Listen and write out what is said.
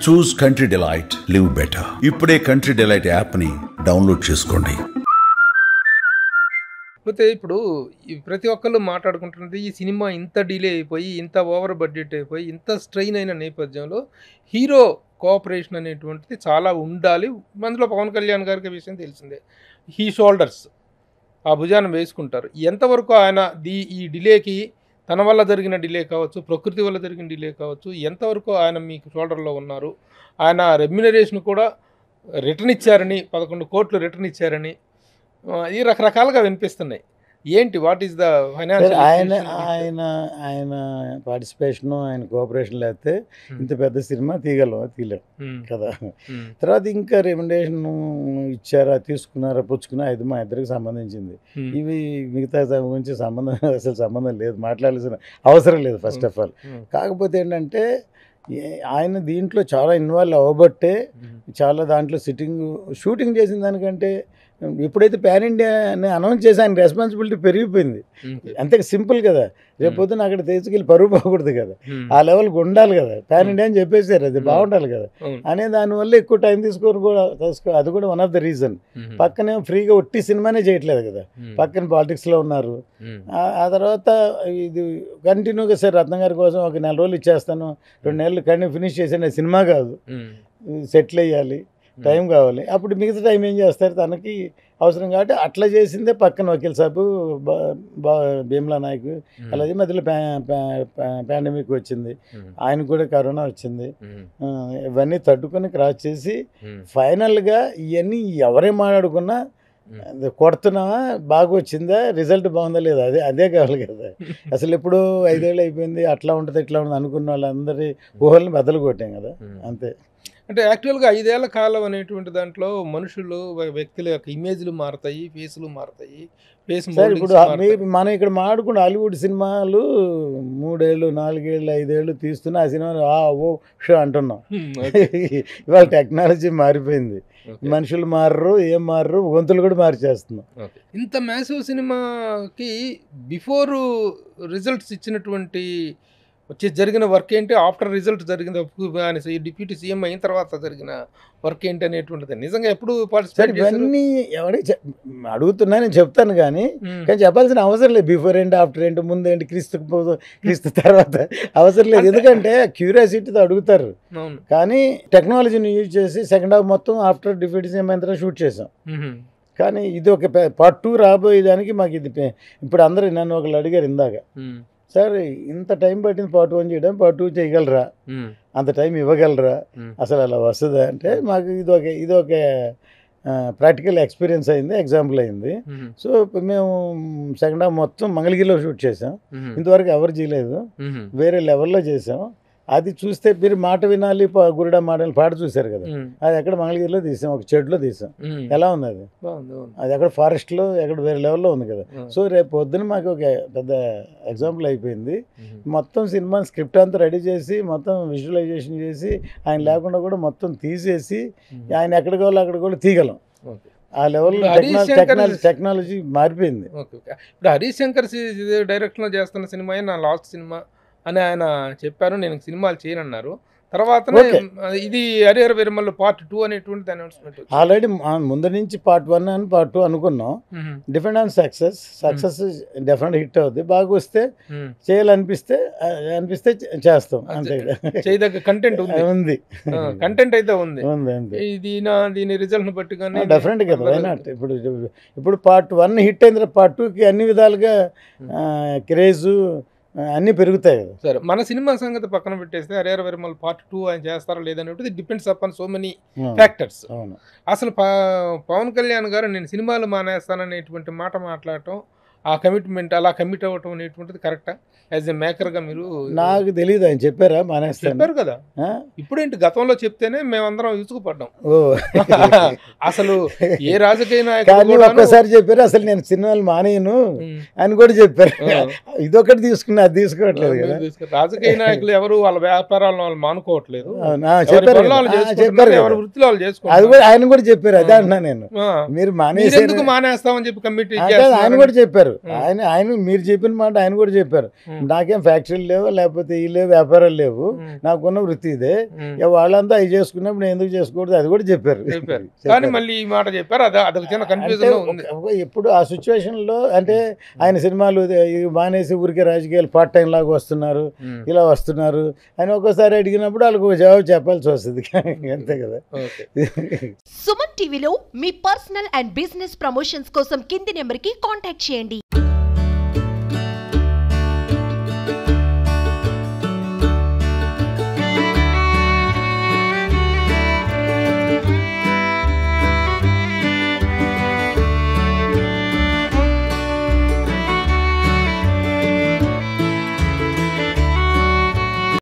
చూస్ country delight, live better. ఇప్పుడే country delight యాప్ని download చేసుకోండి. పోతే ఇప్పుడు ప్రతి ఒక్కళ్ళు మాట్లాడుకుంటున్నది ఈ సినిమా ఇంత డిలే అయిపోయి, ఇంత ఓవర్ బడ్జెట్ అయిపోయి, ఇంత స్ట్రెయిన్ అయిన నేపథ్యంలో హీరో కోఆపరేషన్ అనేటువంటిది చాలా ఉండాలి. అందులో పవన్ కళ్యాణ్ గారికి విషయం తెలిసిందే. హీ షోల్డర్స్ ఆ భుజాన్ని వేసుకుంటారు. ఎంతవరకు ఆయన ఈ డిలేకి తన వల్ల జరిగిన డిలే కావచ్చు, ప్రకృతి వల్ల జరిగిన డిలే కావచ్చు, ఎంతవరకు ఆయన మీకు షోల్డర్లో ఉన్నారు? ఆయన రెమ్యునరేషన్ కూడా రిటర్న్ ఇచ్చారని, 11 కోట్లు రిటర్న్ ఇచ్చారని ఈ రకరకాలుగా వినిపిస్తున్నాయి. ఏంటి వాట్ ఈస్ ద ఫైనాన్షియల్? ఆయన పార్టిసిపేషన్, ఆయన కోఆపరేషన్ లేకపోతే ఇంత పెద్ద సినిమా తీయలేం కదా. తర్వాత ఇంకా రెమ్యునరేషన్ ఇచ్చారా, తీసుకున్నారా, పుచ్చుకున్నా, అది మా ఇద్దరికి సంబంధించింది. ఇవి మిగతా గురించి అసలు సంబంధం లేదు, మాట్లాడాల్సిన అవసరం లేదు ఫస్ట్ ఆఫ్ ఆల్. కాకపోతే ఏంటంటే ఆయన దీంట్లో చాలా ఇన్వాల్వ్ అవ్వబట్టే చాలా దాంట్లో షూటింగ్ చేసిన దానికంటే ఎప్పుడైతే ప్యాన్ ఇండియా అని అనౌన్స్ చేసి ఆయన రెస్పాన్సిబిలిటీ పెరిగిపోయింది. అంతే సింపుల్ కదా. రేపు పొద్దున అక్కడ తీసుకెళ్ళి పరుగు పోకూడదు కదా, ఆ లెవెల్కి ఉండాలి కదా. ప్యాన్ ఇండియా అని చెప్పేసారు, అది బాగుండాలి కదా అనే దానివల్ల ఎక్కువ టైం తీసుకోరు కూడా. అది కూడా వన్ ఆఫ్ ద రీజన్. పక్కనే ఫ్రీగా ఒట్టి సినిమానే చేయట్లేదు కదా, పక్కన పాలిటిక్స్లో ఉన్నారు. ఆ తర్వాత ఇది కంటిన్యూగా సార్ రత్న గారి కోసం ఒక 4 రోజులు ఇచ్చేస్తాను, 2 నెలలు కంటిన్యూ ఫినిష్ చేసిన సినిమా కాదు, సెటిల్ అయ్యాలి, టైం కావాలి. అప్పుడు మిగతా టైం ఏం చేస్తారు, తనకి అవసరం కాబట్టి అట్లా చేసిందే. పక్కన వకీల్ సాబు, భీమ్లా నాయక్, అలాగే మధ్యలో పాండమిక్ వచ్చింది, ఆయన కూడా కరోనా వచ్చింది. ఇవన్నీ తట్టుకొని క్రాస్ చేసి ఫైనల్గా ఇవన్నీ ఎవరే మాట్లాడుకున్నా కొడుతున్నావా, బాగా వచ్చిందా, రిజల్ట్ బాగుందా లేదా, అదే కావాలి కదా. అసలు ఎప్పుడూ 5 ఏళ్ళు అయిపోయింది, అట్లా ఉంటుంది ఇట్లా ఉంటుంది అనుకున్న వాళ్ళందరి ఊహల్ని బద్దలు కొట్టాం కదా, అంతే. అంటే యాక్చువల్గా 5 ఏళ్ల కాలం అనేటువంటి దాంట్లో మనుషులు, వ్యక్తుల యొక్క ఇమేజ్లు మారుతాయి, ఫేసులు మారుతాయి. సార్ ఇప్పుడు మనం ఇక్కడ మాడుకున్న హాలీవుడ్ సినిమాలు 3 ఏళ్ళు 4 ఏళ్ళు 5 ఏళ్ళు తీస్తున్నా ఆ సినిమాలు ఓ షో అంటున్నాం. ఇవాళ టెక్నాలజీ మారిపోయింది, మనుషులు మారరు, ఏం మారరు, గొంతులు కూడా మార్చేస్తున్నాం. ఇంత మ్యాసివ్ సినిమాకి బిఫోర్ రిజల్ట్స్ ఇచ్చినటువంటి జరిగిన వర్క్ ఏంటి, ఆఫ్టర్ రిజల్ట్ జరిగిన డిప్యూటీ సీఎం అయిన తర్వాత జరిగిన వర్క్ ఏంటి అనేటువంటిది నిజంగా ఎప్పుడు పార్టిసిపేట్ ఇవన్నీ ఎవరికి అడుగుతున్నా నేను చెప్తాను కానీ చెప్పాల్సిన అవసరం లేదు. బిఫోర్ ఏంటి, ఆఫ్టర్ ఏంటి, ముందు ఏంటి, క్రీస్తు తర్వాత అవసరం లేదు. ఎందుకంటే క్యూరియాసిటీతో అడుగుతారు. కానీ టెక్నాలజీని యూజ్ చేసి సెకండ్ హాఫ్ మొత్తం ఆఫ్టర్ డిప్యూటీ సీఎం అయిన తర్వాత షూట్ చేసాం. కానీ ఇది ఒక పార్ట్ 2 రాబోయేదానికి మాకు ఇది ఇప్పుడు అందరూ నన్ను ఒకళ్ళు అడిగారు ఇందాక, సార్ ఇంత టైం పట్టింది పార్ట్ 1 చేయడం, పార్ట్ 2 చేయగలరా, అంత టైం ఇవ్వగలరా, అసలు అలా వస్తుందా అంటే మాకు ఇది ఒక ప్రాక్టికల్ ఎక్స్పీరియన్స్ అయింది, ఎగ్జాంపుల్ అయింది. సో మేము సెకండ్ హాఫ్ మొత్తం మంగళగిరిలో షూట్ చేసాం, ఇంతవరకు ఎవరు చేయలేదు, వేరే లెవెల్లో చేసాం. అది చూస్తే మీరు మాట వినాలి, గురుడా మాటలు పాట చూశారు కదా, అది ఎక్కడ మంగళగిరిలో తీసాం, ఒక చెట్లో తీసాం. ఎలా ఉంది అది, అది ఎక్కడ ఫారెస్ట్లో ఎక్కడ వేరే లెవెల్లో ఉంది కదా. సో రేపు పొద్దున మాకు ఒక పెద్ద ఎగ్జాంపుల్ అయిపోయింది. మొత్తం సినిమా స్క్రిప్ట్ అంతా రెడీ చేసి మొత్తం విజువలైజేషన్ చేసి ఆయన లేకుండా కూడా మొత్తం తీసేసి ఆయన ఎక్కడికి వెళ్ళి అక్కడికి వెళ్ళి తీయగలం. ఆ లెవెల్లో టెక్నాలజీ మారిపోయింది. ఇప్పుడు హరీష్ శంకర్ డైరెక్షన్లో చేస్తున్న సినిమా నా లాస్ట్ సినిమా అని ఆయన చెప్పారు. నేను సినిమాలు చేయనన్నారు. తర్వాత ఇది హరిహర వీరమల్లు పార్ట్ 2 అనేటువంటి అనౌన్స్మెంట్ ఆల్రెడీ ముందు నుంచి పార్ట్ 1 అని పార్ట్ 2 అనుకున్నాం. Depend on success definite hit అవుతుంది. బాగా వస్తే చేయాలనిపిస్తే చేస్తాం, అంతే. చేయదగ్గ కంటెంట్ ఉంది, కంటెంట్ అయితే ఉంది. దీని రిజల్ట్ బట్టి కానీ డెఫినెట్ కదా, వైనాట్. ఇప్పుడు పార్ట్ 1 హిట్ అయిన తర్వాత పార్ట్ 2కి అన్ని విధాలుగా క్రేజు అన్నీ పెరుగుతాయి కదా. సరే, మన సినిమా సంగతి పక్కన పెట్టేస్తే హరిహర వీరమల్లు పార్ట్ 2 ఆయన చేస్తారా లేదనేది depends upon so many factors. అసలు పవన్ కళ్యాణ్ గారు నేను సినిమాలు మానేస్తాననేటువంటి మాట మాట్లాడటం, ఆ కమిట్మెంట్ అలా కమిట్ అవ్వటం అనేటువంటిది కరెక్టా? యాజ్ ఎ మేకర్గా మీరు నాకు తెలియదు, ఆయన చెప్పారా మానేస్తారు చెప్పారు కదా. ఇప్పుడేంటి, గతంలో చెప్తేనే మేమందరం ఇసుకుపడ్డాం. అసలు ఏ రాజకీయ నాయకుడు ఒక్కసారి చెప్పారు అసలు నేను సినిమాలు మానేయను అని కూడా చెప్పారు. ఇదొకటి తీసుకున్నా, అది తీసుకోవట్లేదు కదా. రాజకీయ నాయకులు ఎవరు వాళ్ళ వ్యాపారాలను వాళ్ళు మానుకోవట్లేదు, చెప్పారు. ఎవరి వృత్తిలో వాళ్ళు చేసుకుంటారు. అది కూడా ఆయన కూడా చెప్పారు, అదే అంటున్నా నేను. మీరు ఎందుకు మానేస్తామని చెప్పి కమిటీ ఆయన కూడా చెప్పారు. చెప్పారు. ఆయన మీరు చెప్పిన మాట ఆయన కూడా చెప్పారు. నాకేం ఫ్యాక్టరీలు లేవు, లేకపోతే ఈ లేవు, వ్యాపారాలు లేవు, నాకున్న వృత్తి ఇదే, వాళ్ళంతా అవి చేసుకున్నప్పుడు నేను ఎందుకు చేసుకోకూడదు అది కూడా చెప్పారు. కానీ మళ్ళీ ఈ మాట చెప్పారు, అదొక చిన్న కన్ఫ్యూజన్ ఉంది. ఇప్పుడు ఆ సిచ్యువేషన్ లో అంటే ఆయన సినిమాలు మానేసి ఊరికే రాజకీయాలు పార్ట్ టైం లాగా వస్తున్నారు, ఇలా వస్తున్నారు అని ఒక్కోసారి అడిగినప్పుడు వాళ్ళకు జవాబు చెప్పాల్సి వస్తుంది. అంతే కదా. సుమన్ టీవీలో మీ పర్సనల్ అండ్ బిజినెస్ ప్రమోషన్స్ కోసం కింది నెంబర్కి కాంటాక్ట్ చేయండి.